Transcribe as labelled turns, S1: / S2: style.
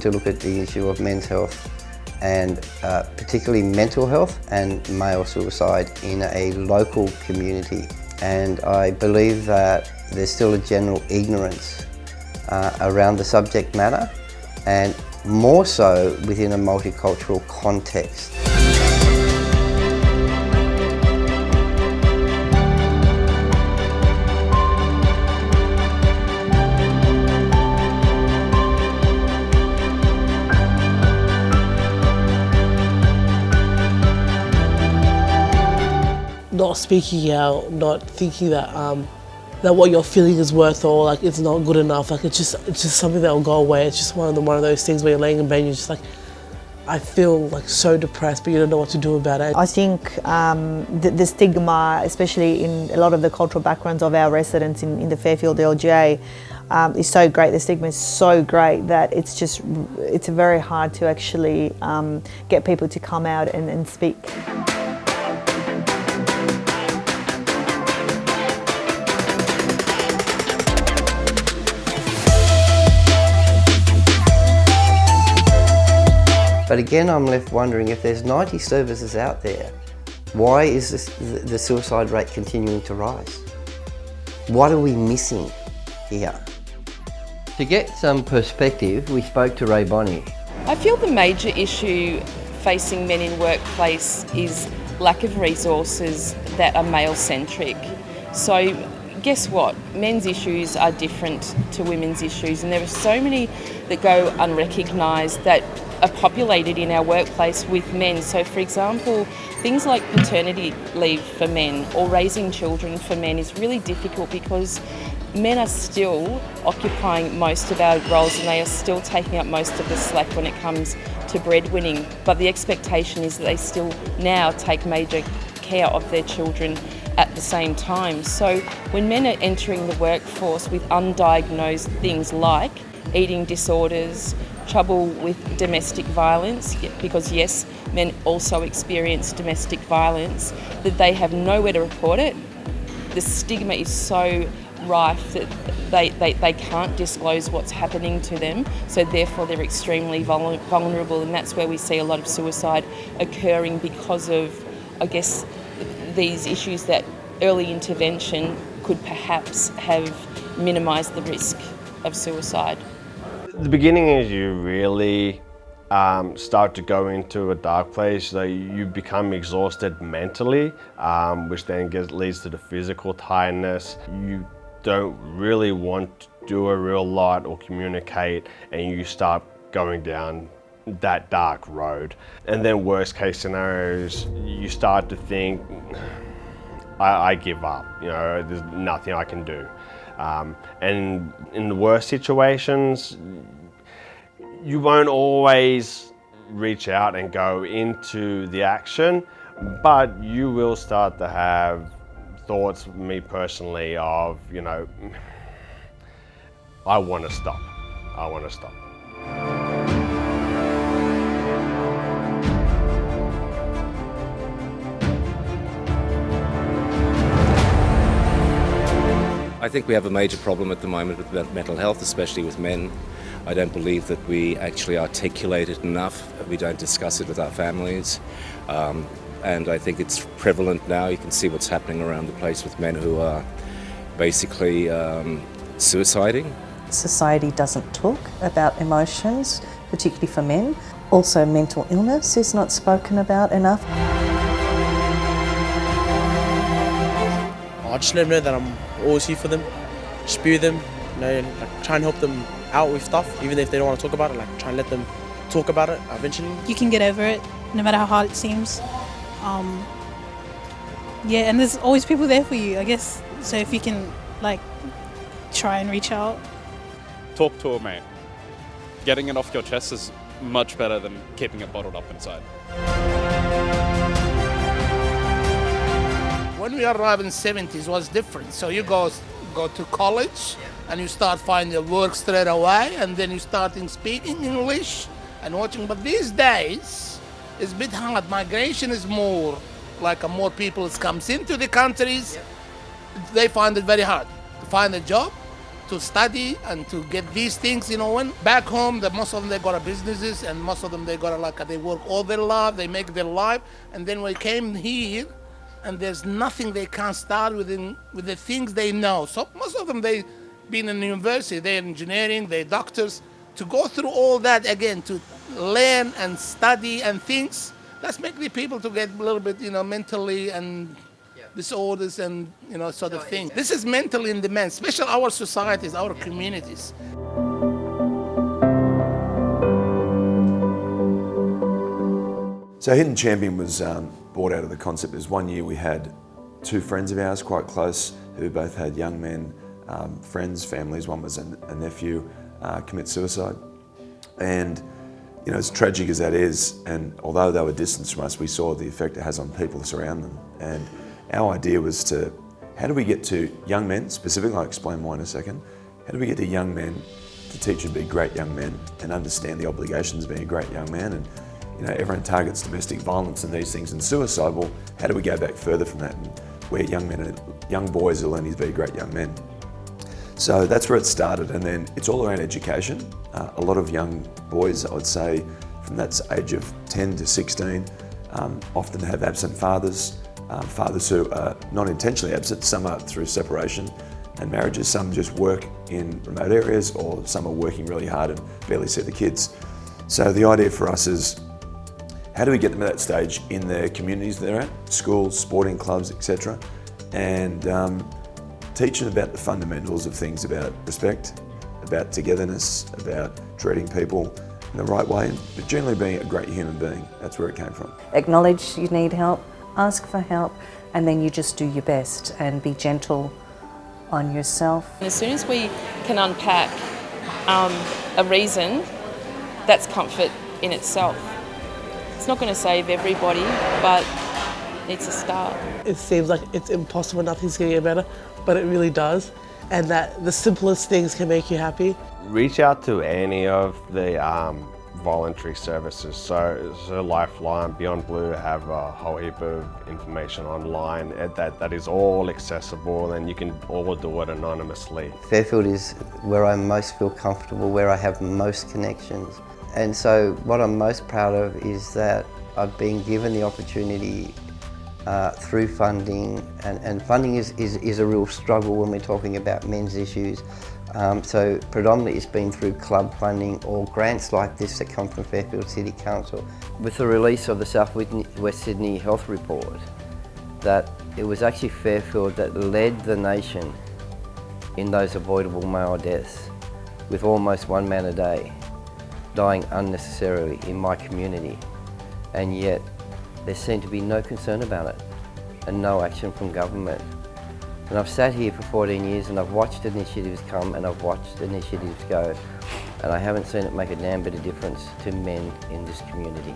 S1: to look at the issue of men's health and particularly mental health and male suicide in a local community. And I believe that there's still a general ignorance around the subject matter, and more so within a multicultural context.
S2: Not speaking out, not thinking that that what you're feeling is worth or like it's not good enough. Like it's just something that will go away. It's just one of those things where you're laying in bed and you're just like, I feel like so depressed, but you don't know what to do about it.
S3: I think the stigma, especially in a lot of the cultural backgrounds of our residents in the Fairfield LGA, is so great. The stigma is so great that it's very hard to actually get people to come out and speak.
S1: But again, I'm left wondering, if there's 90 services out there, why is the suicide rate continuing to rise? What are we missing here? To get some perspective, we spoke to Ray Bonney.
S4: I feel the major issue facing men in workplace is lack of resources that are male-centric. So guess what? Men's issues are different to women's issues, and there are so many that go unrecognised that are populated in our workplace with men. So for example, things like paternity leave for men or raising children for men is really difficult because men are still occupying most of our roles and they are still taking up most of the slack when it comes to breadwinning. But the expectation is that they still now take major care of their children at the same time. So when men are entering the workforce with undiagnosed things like eating disorders, trouble with domestic violence, because yes, men also experience domestic violence, that they have nowhere to report it. The stigma is so rife that they can't disclose what's happening to them, so therefore they're extremely vulnerable, and that's where we see a lot of suicide occurring because of, I guess, these issues that early intervention could perhaps have minimised the risk of suicide.
S5: The beginning is you really start to go into a dark place, so you become exhausted mentally, which then leads to the physical tiredness. You don't really want to do a real lot or communicate, and you start going down that dark road. And then worst case scenarios, you start to think, I give up, there's nothing I can do. And in the worst situations, you won't always reach out and go into the action, but you will start to have thoughts, me personally, of, I want to stop.
S6: I think we have a major problem at the moment with mental health, especially with men. I don't believe that we actually articulate it enough. We don't discuss it with our families. And I think it's prevalent now. You can see what's happening around the place with men who are basically suiciding.
S7: Society doesn't talk about emotions, particularly for men. Also, mental illness is not spoken about enough.
S8: I just let them know that I'm always here for them, spew them, try and help them out with stuff, even if they don't want to talk about it, try and let them talk about it eventually.
S9: You can get over it, no matter how hard it seems. And there's always people there for you, I guess. So if you can, try and reach out.
S10: Talk to a mate. Getting it off your chest is much better than keeping it bottled up inside.
S11: When we arrived in the 70s, it was different. So you go to college and you start finding work straight away, and then you starting speaking English and watching. But these days, it's a bit hard. Migration is more more people comes into the countries. They find it very hard to find a job, to study and to get these things, when back home, most of them, they got a businesses, and most of them, they got they work all their life, they make their life, and then we came here, and there's nothing they can't start with the things they know. So most of them, they been in university, they're engineering, they're doctors. To go through all that again, to learn and study and things, that's make the people to get a little bit, mentally and disorders and, sort of thing. This is mentally in demand, especially our societies, our communities.
S12: So Hidden Champion was brought out of the concept. There's one year we had two friends of ours, quite close, who both had young men, friends, families. One was a nephew, commit suicide. And as tragic as that is, and although they were distanced from us, we saw the effect it has on people surrounding them. And our idea was how do we get to young men, specifically, I'll explain why in a second, how do we get to young men to teach them to be great young men and understand the obligations of being a great young man? And everyone targets domestic violence and these things and suicide. Well, how do we go back further from that, and where young boys are learning to be great young men? So that's where it started, and then it's all around education. A lot of young boys, I would say, from that age of 10 to 16, often have absent fathers, fathers who are not intentionally absent. Some are through separation and marriages, some just work in remote areas, or some are working really hard and barely see the kids. So the idea for us is, how do we get them at that stage in their communities they're at, schools, sporting clubs, etc., and teach them about the fundamentals of things, about respect, about togetherness, about treating people in the right way, but generally being a great human being. That's where it came from.
S7: Acknowledge you need help, ask for help, and then you just do your best and be gentle on yourself.
S4: As soon as we can unpack a reason, that's comfort in itself. It's not going to save everybody, but it's a start.
S2: It seems like it's impossible, nothing's going to get better, but it really does. And that the simplest things can make you happy.
S5: Reach out to any of the voluntary services. So Lifeline, Beyond Blue have a whole heap of information online that is all accessible, and you can all do it anonymously.
S1: Fairfield is where I most feel comfortable, where I have most connections. And so what I'm most proud of is that I've been given the opportunity through funding, and funding is a real struggle when we're talking about men's issues. So predominantly it's been through club funding or grants like this that come from Fairfield City Council. With the release of the South West Sydney Health Report, that it was actually Fairfield that led the nation in those avoidable male deaths, with almost one man a day dying unnecessarily in my community, and yet there seemed to be no concern about it and no action from government. And I've sat here for 14 years and I've watched initiatives come and I've watched initiatives go, and I haven't seen it make a damn bit of difference to men in this community.